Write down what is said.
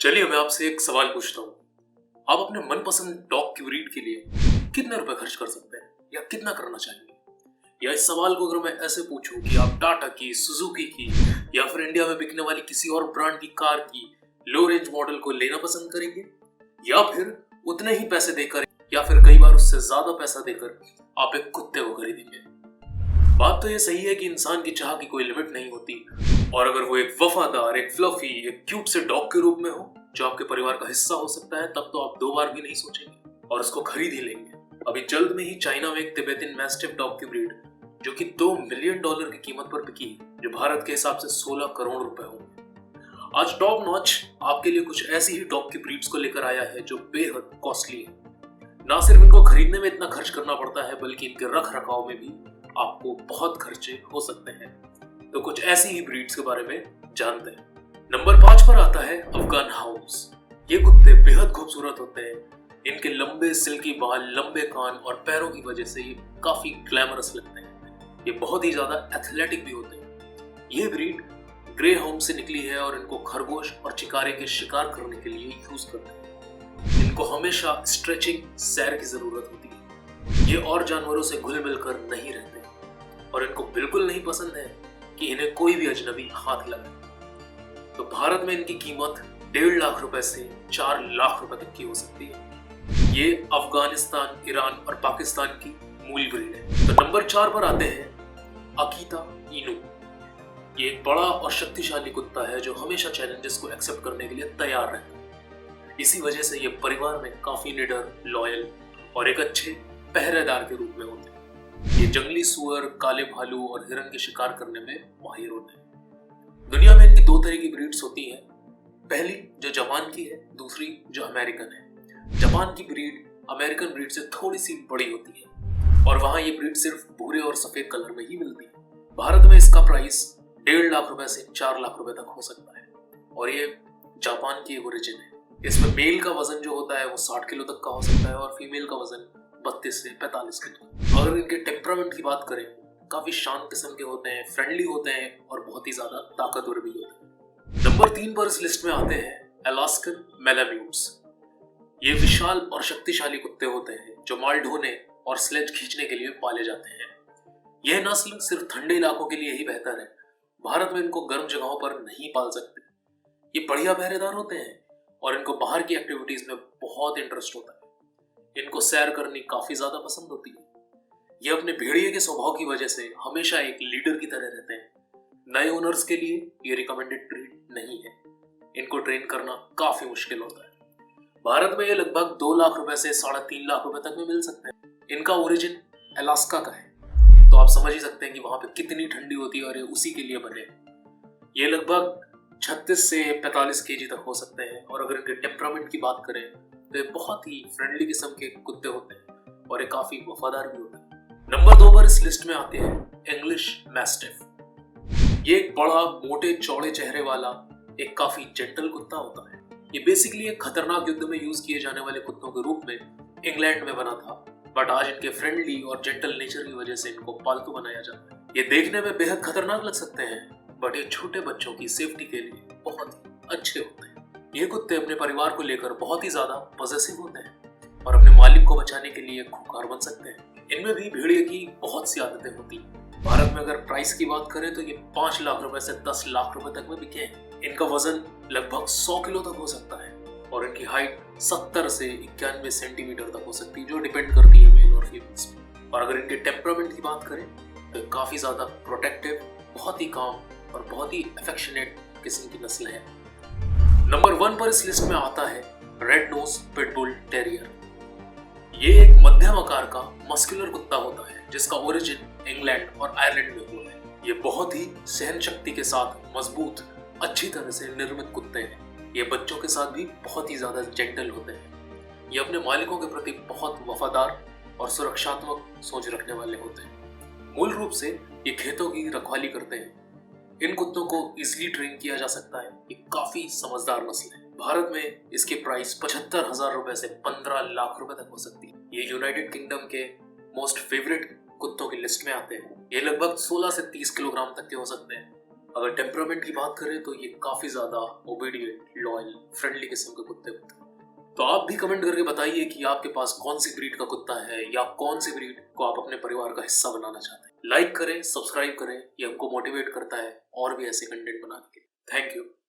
चलिए मैं आपसे एक सवाल पूछता हूँ। आप अपने मनपसंद डॉग की ब्रीड के लिए कितने रुपए खर्च कर सकते हैं या कितना करना चाहेंगे? या इस सवाल को अगर मैं ऐसे पूछूं कि आप टाटा की, सुजुकी की या फिर इंडिया में बिकने वाली किसी और ब्रांड की कार की लो रेंज मॉडल को लेना पसंद करेंगे या फिर उतने ही पैसे देकर या फिर कई बार उससे ज्यादा पैसा देकर आप एक कुत्ते को खरीदेंगे? बात तो ये सही है कि इंसान की चाह की कोई लिमिट नहीं होती, और अगर वो एक वफादार, एक फ्लफी, एक क्यूट से डॉग के रूप में हो जो आपके परिवार का हिस्सा हो सकता है, तब तो आप दो बार भी नहीं सोचेंगे और उसको खरीद ही लेंगे। अभी जल्द में ही चाइना में एक तिब्बतियन मैस्टिफ डॉग की ब्रीड जो कि $2 मिलियन की कीमत पर बिकी, जो भारत के हिसाब से 16 करोड़ रुपए होंगे। आज टॉप नॉच आपके लिए कुछ ऐसी ही डॉग की ब्रीड्स को लेकर आया है जो बेहद कॉस्टली है। ना सिर्फ इनको खरीदने में इतना खर्च करना पड़ता है, बल्कि इनके रख रखाव में भी आपको बहुत खर्चे हो सकते हैं। तो कुछ ऐसी ही ब्रीड्स के बारे में जानते हैं। नंबर 5 पर आता है अफगान हाउंड्स। ये कुत्ते बेहद खूबसूरत होते हैं। इनके लंबे सिल्की बाल, लंबे कान और पैरों की वजह से ये काफी ग्लैमरस लगते हैं। ये बहुत ही ज्यादा एथलेटिक भी होते हैं। ये ब्रीड ग्रे हाउंड से निकली है और इनको खरगोश और चिकारे के शिकार करने के लिए यूज करते हैं। इनको हमेशा स्ट्रेचिंग, सैर की जरूरत होती है। ये और जानवरों से घुल मिलकर नहीं रहते और इनको बिल्कुल नहीं पसंद है कि इन्हें कोई भी अजनबी हाथ लगाए। तो भारत में इनकी कीमत 1.5 लाख रुपए से 4 लाख रुपए तक की हो सकती है। ये अफगानिस्तान, ईरान और पाकिस्तान की मूल ब्रीड है। तो नंबर 4 पर आते हैं अकीता इनू। ये एक बड़ा और शक्तिशाली कुत्ता है जो हमेशा चैलेंजेस को एक्सेप्ट करने के लिए तैयार रहता है। इसी वजह से ये परिवार में काफी निडर, लॉयल और एक अच्छे पहरेदार के रूप में होते हैं। ये जंगली सुअर, काले भालू और हिरन के शिकार करने में माहिर होते हैं। दुनिया में इनकी 2 तरह की ब्रीड्स होती हैं। पहली जो जापान की है, दूसरी जो अमेरिकन है। जापान की ब्रीड अमेरिकन ब्रीड से थोड़ी सी बड़ी होती है और वहां ये ब्रीड सिर्फ भूरे और सफेद कलर में ही मिलती है। भारत में इसका प्राइस 1.5 लाख रुपए से 4 लाख रुपए तक हो सकता है और ये जापान की ओरिजिन है। इसमें मेल का वजन जो होता है वो 60 किलो तक का हो सकता है और फीमेल का वजन 32 से 45 किलो। अगर इनके टेम्परामेंट की बात करें, काफी शांत किस्म के होते हैं, फ्रेंडली होते हैं और बहुत ही ज्यादा ताकतवर भी होते हैं। नंबर 3 पर इस लिस्ट में आते हैं अलास्कन मैलाम्यूट्स। ये विशाल और शक्तिशाली कुत्ते होते हैं जो माल ढोने और स्लेज खींचने के लिए पाले जाते हैं। यह नस्ल सिर्फ ठंडे इलाकों के लिए ही बेहतर है। भारत में इनको गर्म जगहों पर नहीं पाल सकते। ये बढ़िया पहरेदार होते हैं और इनको बाहर की एक्टिविटीज में बहुत इंटरेस्ट होता है। इनको सैर करनी काफी ज्यादा पसंद होती है। ये अपने भेड़िए के स्वभाव की वजह से हमेशा एक लीडर की तरह रहते हैं। नए ओनर्स के लिए ये रिकमेंडेड ब्रीड नहीं है। इनको ट्रेन करना काफी मुश्किल होता है। भारत में ये लगभग 2 लाख रुपए से 3.5 लाख रुपए तक में मिल सकते हैं। इनका ओरिजिन अलास्का का है, तो आप समझ ही सकते हैं कि वहां पे कितनी ठंडी होती है और ये उसी के लिए बने। ये लगभग 36 से 45 केजी तक हो सकते हैं और अगर इनके टेम्परामेंट की बात करें तो ये बहुत ही फ्रेंडली किस्म के कुत्ते होते हैं और ये काफी वफादार भी होते हैं। नंबर 2 पर इस लिस्ट में आते हैं इंग्लिश मैस्टिफ। ये एक बड़ा, मोटे, चौड़े चेहरे वाला एक काफी जेंटल कुत्ता होता है। ये बेसिकली एक खतरनाक युद्ध में यूज किए जाने वाले कुत्तों के रूप में इंग्लैंड में बना था, बट आज इनके फ्रेंडली और जेंटल नेचर की वजह से इनको पालतू बनाया जाता है। ये देखने में बेहद खतरनाक लग सकते हैं, बट ये छोटे बच्चों की सेफ्टी के लिए बहुत ही अच्छे होते हैं। ये कुत्ते अपने परिवार को लेकर बहुत ही ज्यादा पॉजिटिव होते हैं और अपने मालिक को बचाने के लिए खूंखार बन सकते हैं। इनमें भी भेड़िए की बहुत सी आदतें होती हैं। भारत में अगर प्राइस की बात करें तो ये 5 लाख रुपए से 10 लाख रुपए तक में बिके हैं। इनका वजन लगभग 100 किलो तक हो सकता है और इनकी हाइट 70 से 91 सेंटीमीटर तक हो सकती है, जो डिपेंड करती है मेल और फीमेल्स पे। और अगर इनके टेम्परामेंट की बात करें तो काफी ज्यादा प्रोटेक्टिव, बहुत ही काम और बहुत ही अफेक्शनेट किस्म की नस्ल है। नंबर 1 पर इस लिस्ट में आता है रेड नोज पिटबुल टेरियर। ये एक मध्यम आकार का मस्कुलर कुत्ता होता है जिसका ओरिजिन इंग्लैंड और आयरलैंड में हुआ है। ये बहुत ही सहन शक्ति के साथ मजबूत, अच्छी तरह से निर्मित कुत्ते हैं। ये बच्चों के साथ भी बहुत ही ज्यादा जेंटल होते हैं। ये अपने मालिकों के प्रति बहुत वफादार और सुरक्षात्मक सोच रखने वाले होते हैं। मूल रूप से ये खेतों की रखवाली करते हैं। इन कुत्तों को इजीली ट्रेन किया जा सकता है। ये काफी समझदार नस्ल है। भारत में इसके प्राइस 75,000 रुपए से 15 लाख रुपए तक हो सकती है। ये यूनाइटेड किंगडम के मोस्ट फेवरेट कुत्तों की लिस्ट में आते हैं। ये लगभग 16 से 30 किलोग्राम तक के हो सकते हैं। अगर टेम्परामेंट की बात करें तो ये काफी ज्यादा ओबीडियंट, लॉयल, फ्रेंडली किस्म के कुत्ते होते हैं। तो आप भी कमेंट करके बताइए कि आपके पास कौन सी ब्रीड का कुत्ता है या कौन सी ब्रीड को आप अपने परिवार का हिस्सा बनाना चाहते हैं। लाइक करें, सब्सक्राइब करें, ये हमको मोटिवेट करता है और भी ऐसे कंटेंट बनाने के लिए। Thank you.